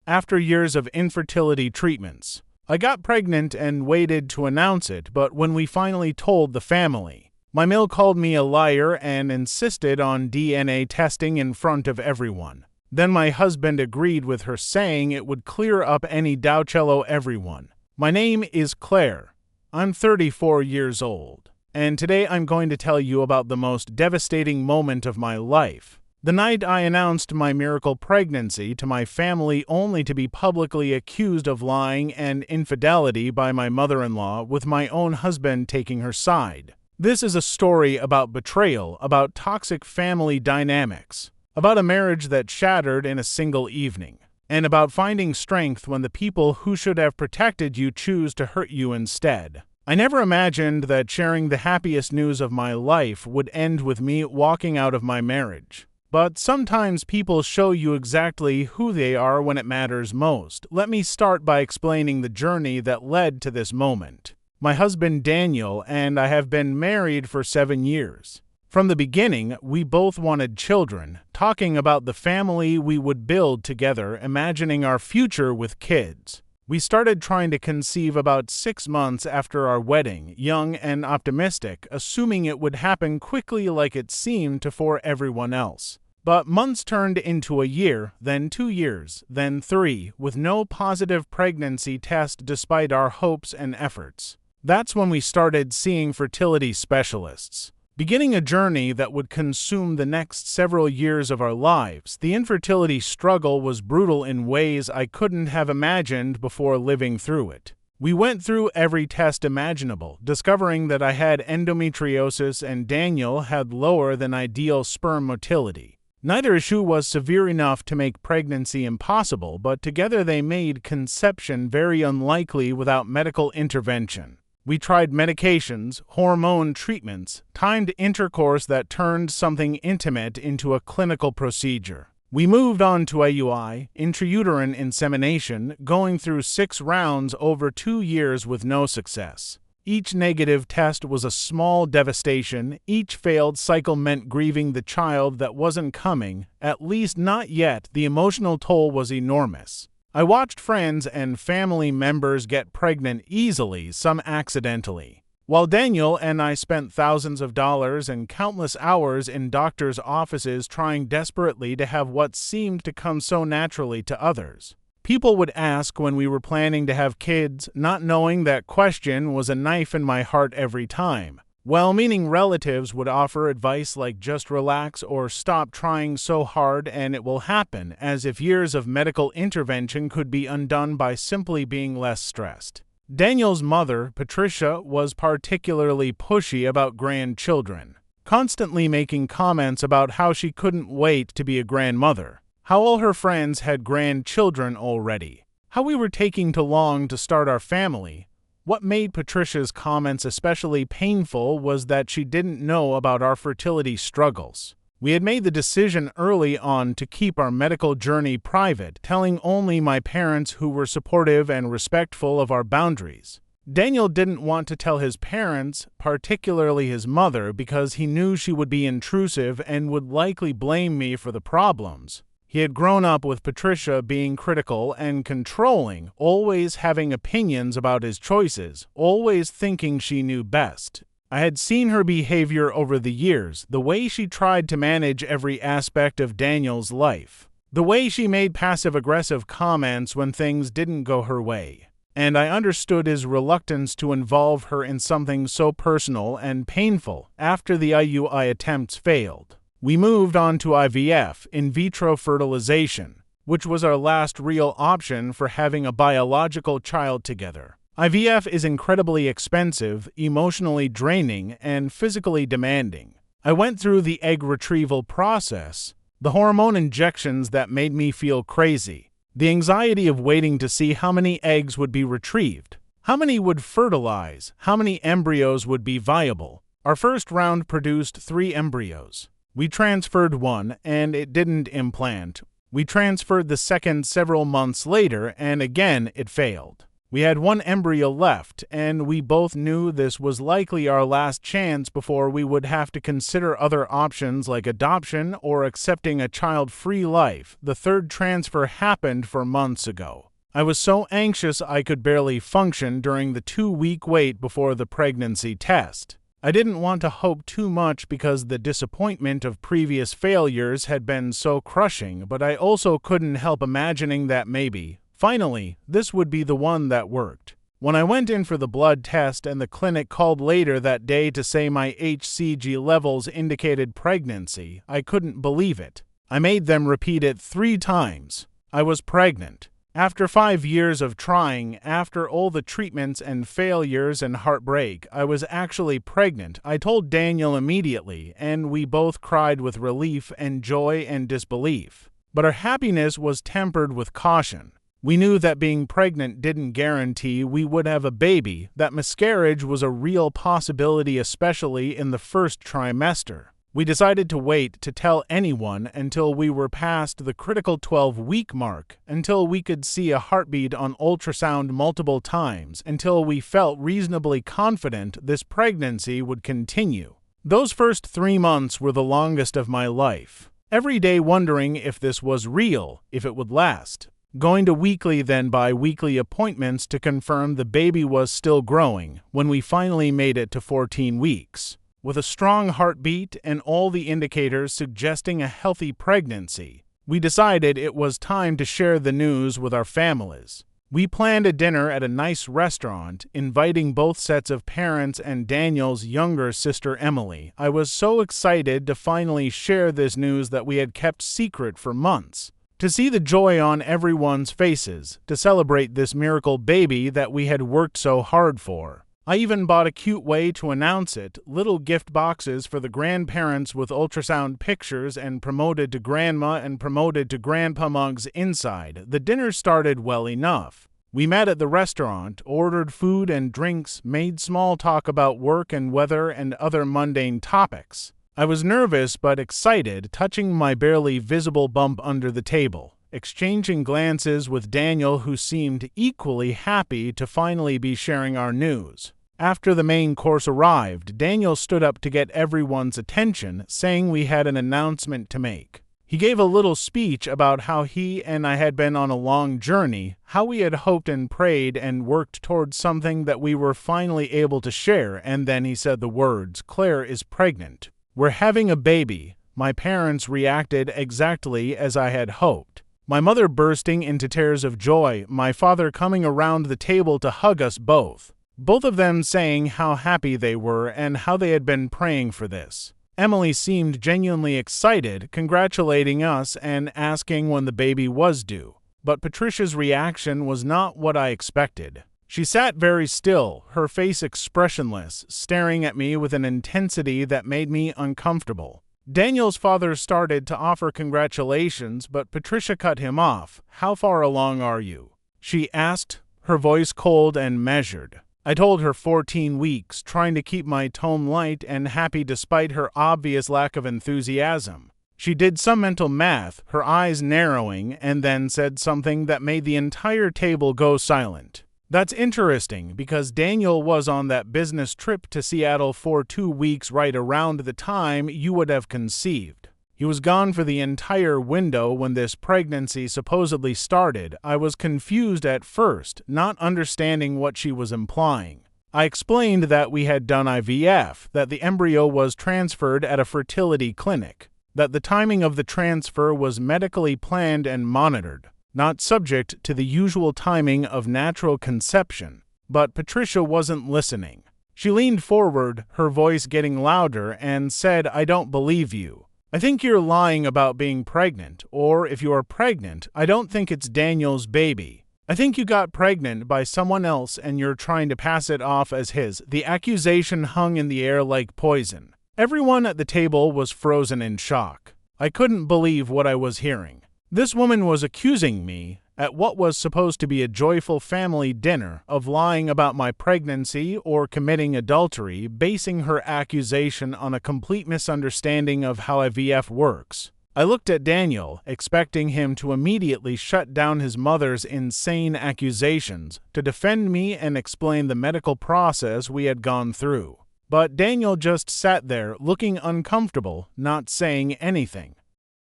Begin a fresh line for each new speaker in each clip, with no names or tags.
After years of infertility treatments, I got pregnant and waited to announce it, but when we finally told the family, my mill called me a liar and insisted on DNA testing in front of everyone. Then my husband agreed with her, saying it would clear up any doubt. Hello everyone. My name is Claire. I'm 34 years old, and today I'm going to tell you about the most devastating moment of my life. The night I announced my miracle pregnancy to my family, only to be publicly accused of lying and infidelity by my mother-in-law, with my own husband taking her side. This is a story about betrayal, about toxic family dynamics, about a marriage that shattered in a single evening, and about finding strength when the people who should have protected you choose to hurt you instead. I never imagined that sharing the happiest news of my life would end with me walking out of my marriage. But sometimes people show you exactly who they are when it matters most. Let me start by explaining the journey that led to this moment. My husband Daniel and I have been married for 7 years. From the beginning, we both wanted children, talking about the family we would build together, imagining our future with kids. We started trying to conceive about 6 months after our wedding, young and optimistic, assuming it would happen quickly like it seemed to for everyone else. But months turned into a year, then 2 years, then 3, with no positive pregnancy test despite our hopes and efforts. That's when we started seeing fertility specialists. Beginning a journey that would consume the next several years of our lives, the infertility struggle was brutal in ways I couldn't have imagined before living through it. We went through every test imaginable, discovering that I had endometriosis and Daniel had lower than ideal sperm motility. Neither issue was severe enough to make pregnancy impossible, but together they made conception very unlikely without medical intervention. We tried medications, hormone treatments, timed intercourse that turned something intimate into a clinical procedure. We moved on to IUI, intrauterine insemination, going through 6 rounds over 2 years with no success. Each negative test was a small devastation. Each failed cycle meant grieving the child that wasn't coming, at least not yet. The emotional toll was enormous. I watched friends and family members get pregnant easily, some accidentally, while Daniel and I spent thousands of dollars and countless hours in doctors' offices trying desperately to have what seemed to come so naturally to others. People would ask when we were planning to have kids, not knowing that question was a knife in my heart every time. Well-meaning relatives would offer advice like just relax or stop trying so hard and it will happen, as if years of medical intervention could be undone by simply being less stressed. Daniel's mother, Patricia, was particularly pushy about grandchildren, constantly making comments about how she couldn't wait to be a grandmother, how all her friends had grandchildren already, how we were taking too long to start our family. What made Patricia's comments especially painful was that she didn't know about our fertility struggles. We had made the decision early on to keep our medical journey private, telling only my parents, who were supportive and respectful of our boundaries. Daniel didn't want to tell his parents, particularly his mother, because he knew she would be intrusive and would likely blame me for the problems. He had grown up with Patricia being critical and controlling, always having opinions about his choices, always thinking she knew best. I had seen her behavior over the years, the way she tried to manage every aspect of Daniel's life, the way she made passive-aggressive comments when things didn't go her way. And I understood his reluctance to involve her in something so personal and painful after the IUI attempts failed. We moved on to IVF, in vitro fertilization, which was our last real option for having a biological child together. IVF is incredibly expensive, emotionally draining, and physically demanding. I went through the egg retrieval process, the hormone injections that made me feel crazy, the anxiety of waiting to see how many eggs would be retrieved, how many would fertilize, how many embryos would be viable. Our first round produced 3 embryos. We transferred one, and it didn't implant. We transferred the second several months later, and again it failed. We had one embryo left, and we both knew this was likely our last chance before we would have to consider other options like adoption or accepting a child-free life. The third transfer happened 4 months ago. I was so anxious I could barely function during the 2-week wait before the pregnancy test. I didn't want to hope too much because the disappointment of previous failures had been so crushing, but I also couldn't help imagining that maybe, finally, this would be the one that worked. When I went in for the blood test and the clinic called later that day to say my HCG levels indicated pregnancy, I couldn't believe it. I made them repeat it 3 times. I was pregnant. After 5 years of trying, after all the treatments and failures and heartbreak, I was actually pregnant. I told Daniel immediately, and we both cried with relief and joy and disbelief. But our happiness was tempered with caution. We knew that being pregnant didn't guarantee we would have a baby, that miscarriage was a real possibility, especially in the first trimester. We decided to wait to tell anyone until we were past the critical 12-week mark, until we could see a heartbeat on ultrasound multiple times, until we felt reasonably confident this pregnancy would continue. Those first 3 months were the longest of my life. Every day wondering if this was real, if it would last. Going to weekly then bi-weekly appointments to confirm the baby was still growing when we finally made it to 14 weeks. With a strong heartbeat and all the indicators suggesting a healthy pregnancy, we decided it was time to share the news with our families. We planned a dinner at a nice restaurant, inviting both sets of parents and Daniel's younger sister Emily. I was so excited to finally share this news that we had kept secret for months. To see the joy on everyone's faces, to celebrate this miracle baby that we had worked so hard for. I even bought a cute way to announce it, little gift boxes for the grandparents with ultrasound pictures and promoted to grandma and promoted to grandpa mugs inside. The dinner started well enough. We met at the restaurant, ordered food and drinks, made small talk about work and weather and other mundane topics. I was nervous but excited, touching my barely visible bump under the table, exchanging glances with Daniel, who seemed equally happy to finally be sharing our news. After the main course arrived, Daniel stood up to get everyone's attention, saying we had an announcement to make. He gave a little speech about how he and I had been on a long journey, how we had hoped and prayed and worked towards something that we were finally able to share, and then he said the words, "Claire is pregnant. We're having a baby." My parents reacted exactly as I had hoped. My mother bursting into tears of joy, my father coming around the table to hug us both. Both of them saying how happy they were and how they had been praying for this. Emily seemed genuinely excited, congratulating us and asking when the baby was due. But Patricia's reaction was not what I expected. She sat very still, her face expressionless, staring at me with an intensity that made me uncomfortable. Daniel's father started to offer congratulations, but Patricia cut him off. "How far along are you?" she asked, her voice cold and measured. I told her 14 weeks, trying to keep my tone light and happy despite her obvious lack of enthusiasm. She did some mental math, her eyes narrowing, and then said something that made the entire table go silent. That's interesting, because Daniel was on that business trip to Seattle for 2 weeks right around the time you would have conceived. He was gone for the entire window when this pregnancy supposedly started. I was confused at first, not understanding what she was implying. I explained that we had done IVF, that the embryo was transferred at a fertility clinic, that the timing of the transfer was medically planned and monitored, not subject to the usual timing of natural conception. But Patricia wasn't listening. She leaned forward, her voice getting louder, and said, "I don't believe you. I think you're lying about being pregnant, or if you are pregnant, I don't think it's Daniel's baby. I think you got pregnant by someone else and you're trying to pass it off as his." The accusation hung in the air like poison. Everyone at the table was frozen in shock. I couldn't believe what I was hearing. This woman was accusing me, at what was supposed to be a joyful family dinner, of lying about my pregnancy or committing adultery, basing her accusation on a complete misunderstanding of how IVF works. I looked at Daniel, expecting him to immediately shut down his mother's insane accusations, to defend me and explain the medical process we had gone through. But Daniel just sat there, looking uncomfortable, not saying anything.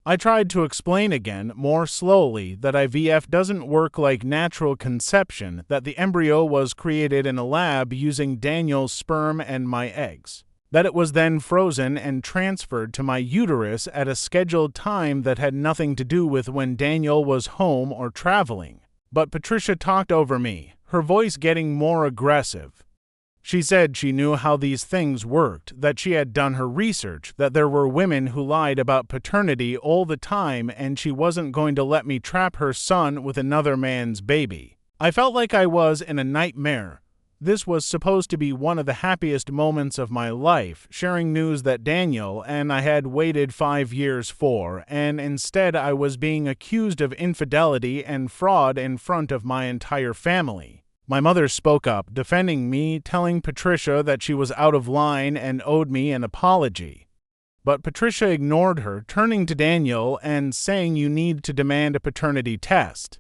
I tried to explain again, more slowly, that IVF doesn't work like natural conception, that the embryo was created in a lab using Daniel's sperm and my eggs, that it was then frozen and transferred to my uterus at a scheduled time that had nothing to do with when Daniel was home or traveling. But Patricia talked over me, her voice getting more aggressive. She said she knew how these things worked, that she had done her research, that there were women who lied about paternity all the time, and she wasn't going to let me trap her son with another man's baby. I felt like I was in a nightmare. This was supposed to be one of the happiest moments of my life, sharing news that Daniel and I had waited 5 years for, and instead I was being accused of infidelity and fraud in front of my entire family. My mother spoke up, defending me, telling Patricia that she was out of line and owed me an apology. But Patricia ignored her, turning to Daniel and saying you need to demand a paternity test.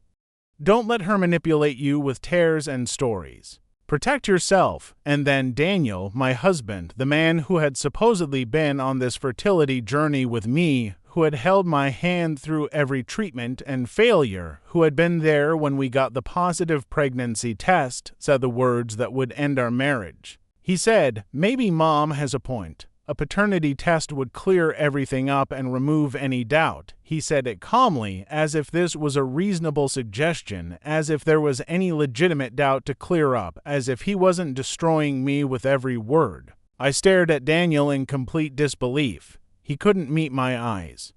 Don't let her manipulate you with tears and stories. Protect yourself. And then Daniel, my husband, the man who had supposedly been on this fertility journey with me, who had held my hand through every treatment and failure, who had been there when we got the positive pregnancy test, said the words that would end our marriage. He said, "Maybe Mom has a point. A paternity test would clear everything up and remove any doubt." He said it calmly, as if this was a reasonable suggestion, as if there was any legitimate doubt to clear up, as if he wasn't destroying me with every word. I stared at Daniel in complete disbelief. He couldn't meet my eyes.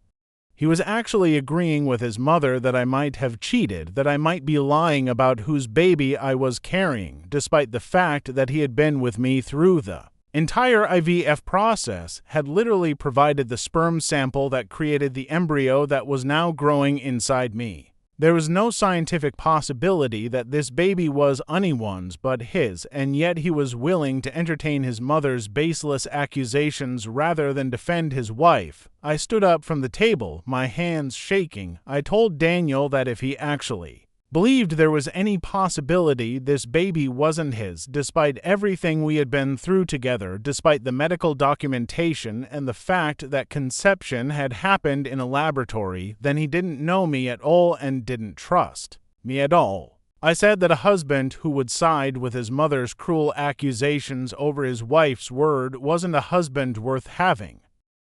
He was actually agreeing with his mother that I might have cheated, that I might be lying about whose baby I was carrying, despite the fact that he had been with me through the entire IVF process, had literally provided the sperm sample that created the embryo that was now growing inside me. There was no scientific possibility that this baby was anyone's but his, and yet he was willing to entertain his mother's baseless accusations rather than defend his wife. I stood up from the table, my hands shaking. I told Daniel that if he actually believed there was any possibility this baby wasn't his, despite everything we had been through together, despite the medical documentation and the fact that conception had happened in a laboratory, then he didn't know me at all and didn't trust me at all. I said that a husband who would side with his mother's cruel accusations over his wife's word wasn't a husband worth having.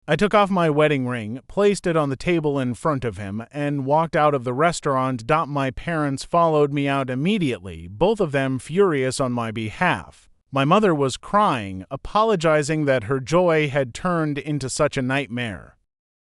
I took off my wedding ring, placed it on the table in front of him, and walked out of the restaurant. My parents followed me out immediately, both of them furious on my behalf. My mother was crying, apologizing that her joy had turned into such a nightmare.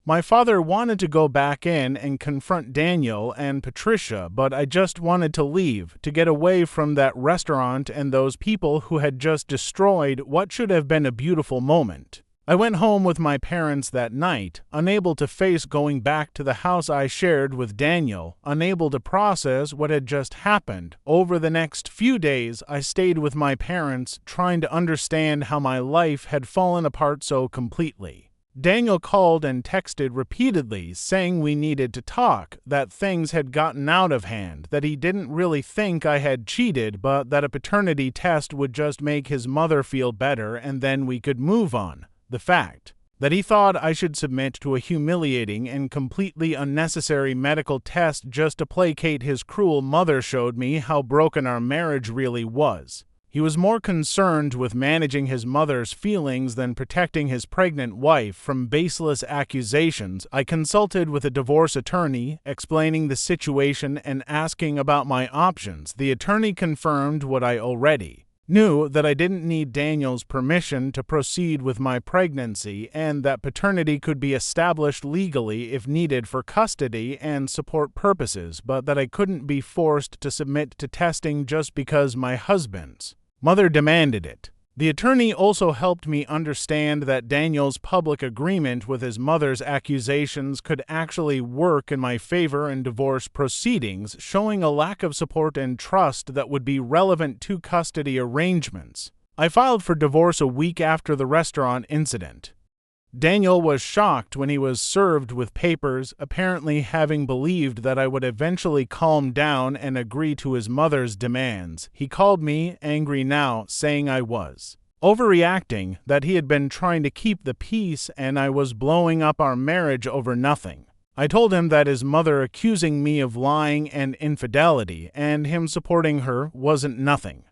My father wanted to go back in and confront Daniel and Patricia, but I just wanted to leave, to get away from that restaurant and those people who had just destroyed what should have been a beautiful moment. I went home with my parents that night, unable to face going back to the house I shared with Daniel, unable to process what had just happened. Over the next few days, I stayed with my parents, trying to understand how my life had fallen apart so completely. Daniel called and texted repeatedly, saying we needed to talk, that things had gotten out of hand, that he didn't really think I had cheated, but that a paternity test would just make his mother feel better and then we could move on. The fact that he thought I should submit to a humiliating and completely unnecessary medical test just to placate his cruel mother showed me how broken our marriage really was. He was more concerned with managing his mother's feelings than protecting his pregnant wife from baseless accusations. I consulted with a divorce attorney, explaining the situation and asking about my options. The attorney confirmed what I already knew, that I didn't need Daniel's permission to proceed with my pregnancy and that paternity could be established legally if needed for custody and support purposes, but that I couldn't be forced to submit to testing just because my husband's mother demanded it. The attorney also helped me understand that Daniel's public agreement with his mother's accusations could actually work in my favor in divorce proceedings, showing a lack of support and trust that would be relevant to custody arrangements. I filed for divorce a week after the restaurant incident. Daniel was shocked when he was served with papers, apparently having believed that I would eventually calm down and agree to his mother's demands. He called me, angry now, saying I was overreacting, that he had been trying to keep the peace and I was blowing up our marriage over nothing. I told him that his mother accusing me of lying and infidelity and him supporting her wasn't nothing.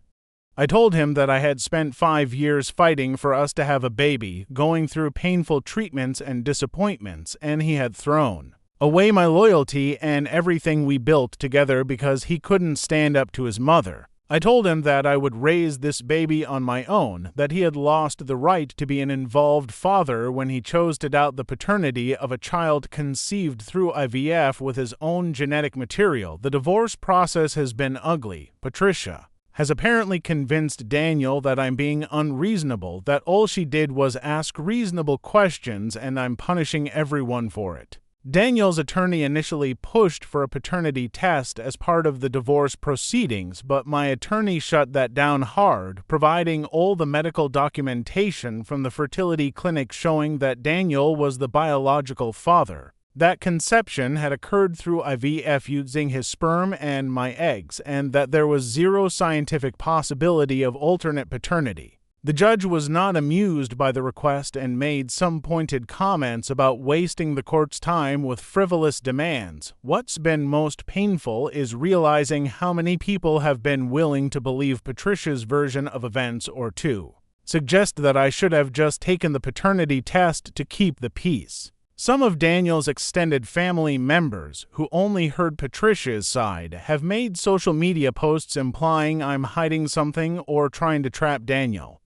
I told him that I had spent 5 years fighting for us to have a baby, going through painful treatments and disappointments, and he had thrown away my loyalty and everything we built together because he couldn't stand up to his mother. I told him that I would raise this baby on my own, that he had lost the right to be an involved father when he chose to doubt the paternity of a child conceived through IVF with his own genetic material. The divorce process has been ugly. Patricia has apparently convinced Daniel that I'm being unreasonable, that all she did was ask reasonable questions and I'm punishing everyone for it. Daniel's attorney initially pushed for a paternity test as part of the divorce proceedings, but my attorney shut that down hard, providing all the medical documentation from the fertility clinic showing that Daniel was the biological father. That conception had occurred through IVF using his sperm and my eggs, and that there was zero scientific possibility of alternate paternity. The judge was not amused by the request and made some pointed comments about wasting the court's time with frivolous demands. What's been most painful is realizing how many people have been willing to believe Patricia's version of events or to suggest that I should have just taken the paternity test to keep the peace. Some of Daniel's extended family members, who only heard Patricia's side, have made social media posts implying I'm hiding something or trying to trap Daniel.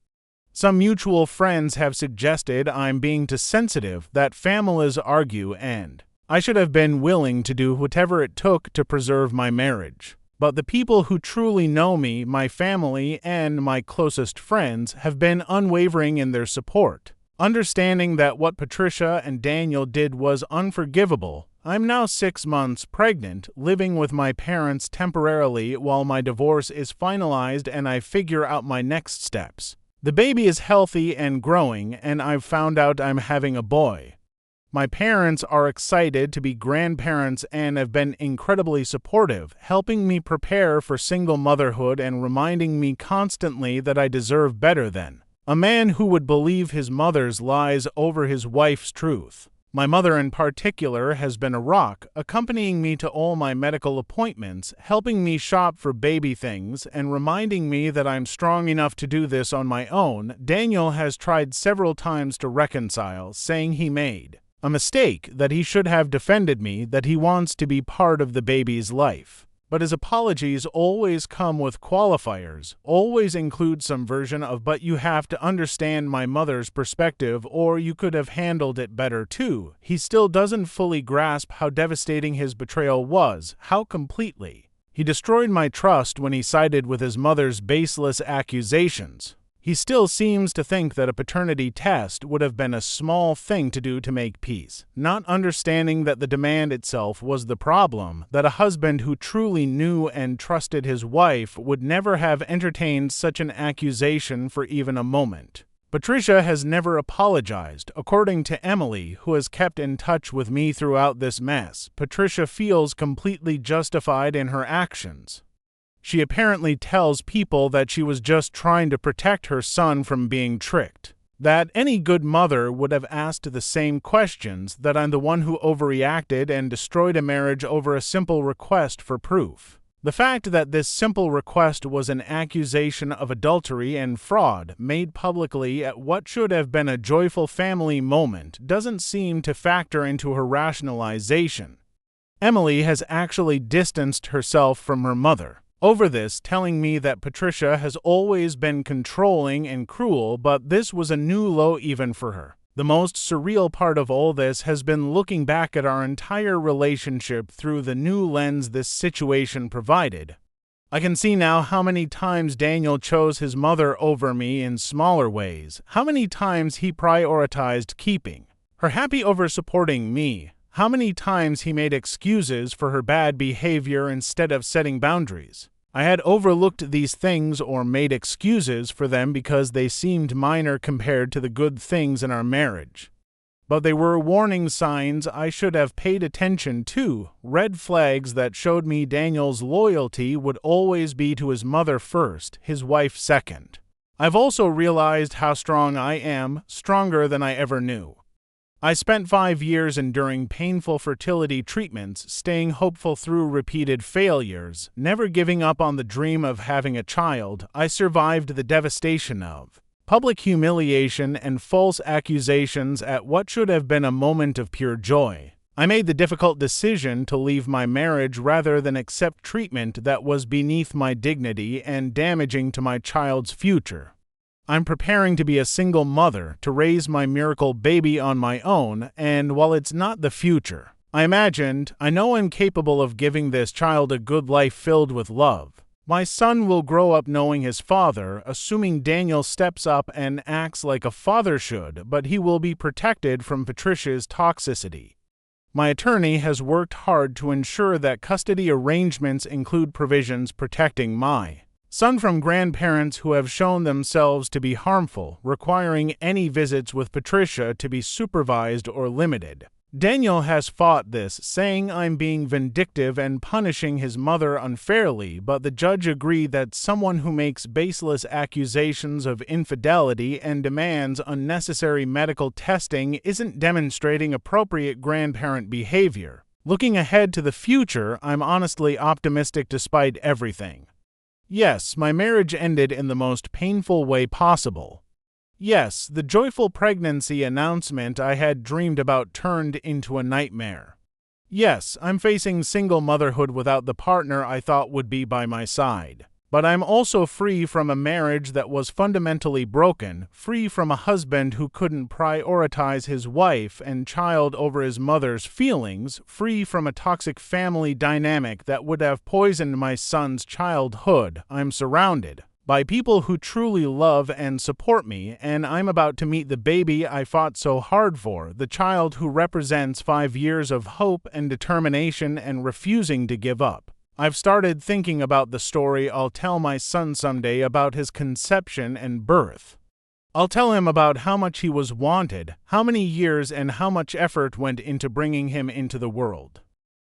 Some mutual friends have suggested I'm being too sensitive, that families argue, and I should have been willing to do whatever it took to preserve my marriage. But the people who truly know me, my family, and my closest friends have been unwavering in their support. Understanding that what Patricia and Daniel did was unforgivable, I'm now 6 months pregnant, living with my parents temporarily while my divorce is finalized and I figure out my next steps. The baby is healthy and growing, and I've found out I'm having a boy. My parents are excited to be grandparents and have been incredibly supportive, helping me prepare for single motherhood and reminding me constantly that I deserve better than a man who would believe his mother's lies over his wife's truth. My mother in particular has been a rock, accompanying me to all my medical appointments, helping me shop for baby things, and reminding me that I'm strong enough to do this on my own. Daniel has tried several times to reconcile, saying he made a mistake, that he should have defended me, that he wants to be part of the baby's life. But his apologies always come with qualifiers, always include some version of "but you have to understand my mother's perspective," or "you could have handled it better too." He still doesn't fully grasp how devastating his betrayal was, how completely he destroyed my trust when he sided with his mother's baseless accusations. He still seems to think that a paternity test would have been a small thing to do to make peace, not understanding that the demand itself was the problem, that a husband who truly knew and trusted his wife would never have entertained such an accusation for even a moment. Patricia has never apologized. According to Emily, who has kept in touch with me throughout this mess, Patricia feels completely justified in her actions. She apparently tells people that she was just trying to protect her son from being tricked, that any good mother would have asked the same questions, that I'm the one who overreacted and destroyed a marriage over a simple request for proof. The fact that this simple request was an accusation of adultery and fraud made publicly at what should have been a joyful family moment doesn't seem to factor into her rationalization. Emily has actually distanced herself from her mother over this, telling me that Patricia has always been controlling and cruel, but this was a new low even for her. The most surreal part of all this has been looking back at our entire relationship through the new lens this situation provided. I can see now how many times Daniel chose his mother over me in smaller ways, how many times he prioritized keeping her happy over supporting me, how many times he made excuses for her bad behavior instead of setting boundaries. I had overlooked these things or made excuses for them because they seemed minor compared to the good things in our marriage. But they were warning signs I should have paid attention to, red flags that showed me Daniel's loyalty would always be to his mother first, his wife second. I've also realized how strong I am, stronger than I ever knew. I spent 5 years enduring painful fertility treatments, staying hopeful through repeated failures, never giving up on the dream of having a child. I survived the devastation of public humiliation and false accusations at what should have been a moment of pure joy. I made the difficult decision to leave my marriage rather than accept treatment that was beneath my dignity and damaging to my child's future. I'm preparing to be a single mother, to raise my miracle baby on my own, and while it's not the future I imagined, I know I'm capable of giving this child a good life filled with love. My son will grow up knowing his father, assuming Daniel steps up and acts like a father should, but he will be protected from Patricia's toxicity. My attorney has worked hard to ensure that custody arrangements include provisions protecting my son from grandparents who have shown themselves to be harmful, requiring any visits with Patricia to be supervised or limited. Daniel has fought this, saying I'm being vindictive and punishing his mother unfairly, but the judge agreed that someone who makes baseless accusations of infidelity and demands unnecessary medical testing isn't demonstrating appropriate grandparent behavior. Looking ahead to the future, I'm honestly optimistic despite everything. Yes, my marriage ended in the most painful way possible. Yes, the joyful pregnancy announcement I had dreamed about turned into a nightmare. Yes, I'm facing single motherhood without the partner I thought would be by my side. But I'm also free from a marriage that was fundamentally broken, free from a husband who couldn't prioritize his wife and child over his mother's feelings, free from a toxic family dynamic that would have poisoned my son's childhood. I'm surrounded by people who truly love and support me, and I'm about to meet the baby I fought so hard for, the child who represents 5 years of hope and determination and refusing to give up. I've started thinking about the story I'll tell my son someday about his conception and birth. I'll tell him about how much he was wanted, how many years and how much effort went into bringing him into the world.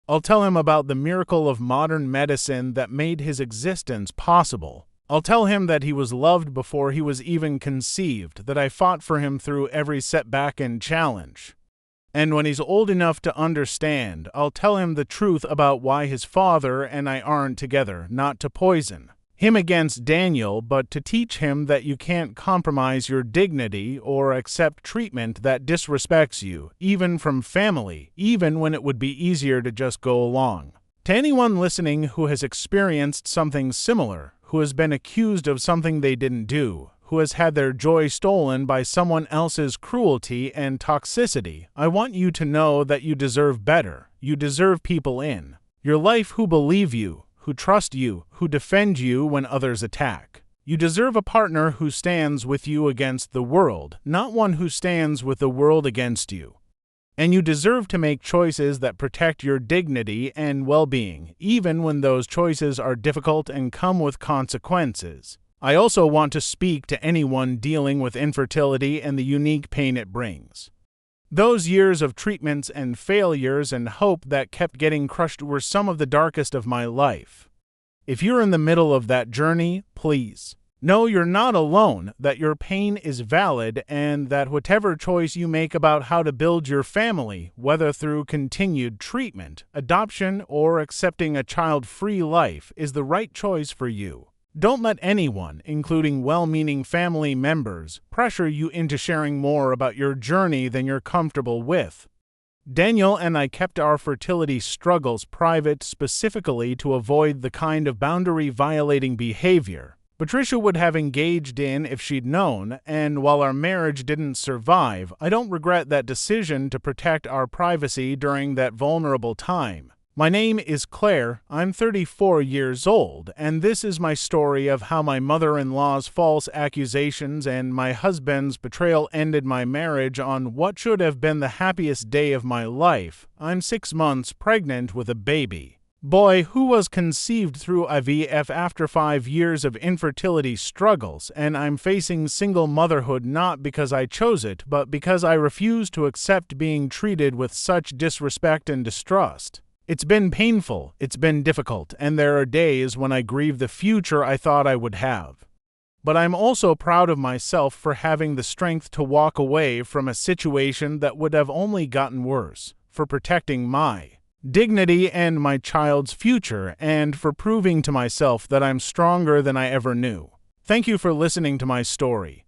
I'll tell him about the miracle of modern medicine that made his existence possible. I'll tell him that he was loved before he was even conceived, that I fought for him through every setback and challenge. And when he's old enough to understand, I'll tell him the truth about why his father and I aren't together, not to poison him against Daniel, but to teach him that you can't compromise your dignity or accept treatment that disrespects you, even from family, even when it would be easier to just go along. To anyone listening who has experienced something similar, who has been accused of something they didn't do, who has had their joy stolen by someone else's cruelty and toxicity, I want you to know that you deserve better. You deserve people in your life who believe you, who trust you, who defend you when others attack. You deserve a partner who stands with you against the world, not one who stands with the world against you. And you deserve to make choices that protect your dignity and well-being, even when those choices are difficult and come with consequences. I also want to speak to anyone dealing with infertility and the unique pain it brings. Those years of treatments and failures and hope that kept getting crushed were some of the darkest of my life. If you're in the middle of that journey, please know you're not alone, that your pain is valid, and that whatever choice you make about how to build your family, whether through continued treatment, adoption, or accepting a child-free life, is the right choice for you. Don't let anyone, including well-meaning family members, pressure you into sharing more about your journey than you're comfortable with. Daniel and I kept our fertility struggles private specifically to avoid the kind of boundary-violating behavior Patricia would have engaged in if she'd known, and while our marriage didn't survive, I don't regret that decision to protect our privacy during that vulnerable time. My name is Claire, I'm 34 years old, and this is my story of how my mother-in-law's false accusations and my husband's betrayal ended my marriage on what should have been the happiest day of my life. I'm 6 months pregnant with a baby. boy who was conceived through IVF after 5 years of infertility struggles, and I'm facing single motherhood not because I chose it, but because I refuse to accept being treated with such disrespect and distrust. It's been painful, it's been difficult, and there are days when I grieve the future I thought I would have. But I'm also proud of myself for having the strength to walk away from a situation that would have only gotten worse, for protecting my dignity and my child's future, and for proving to myself that I'm stronger than I ever knew. Thank you for listening to my story.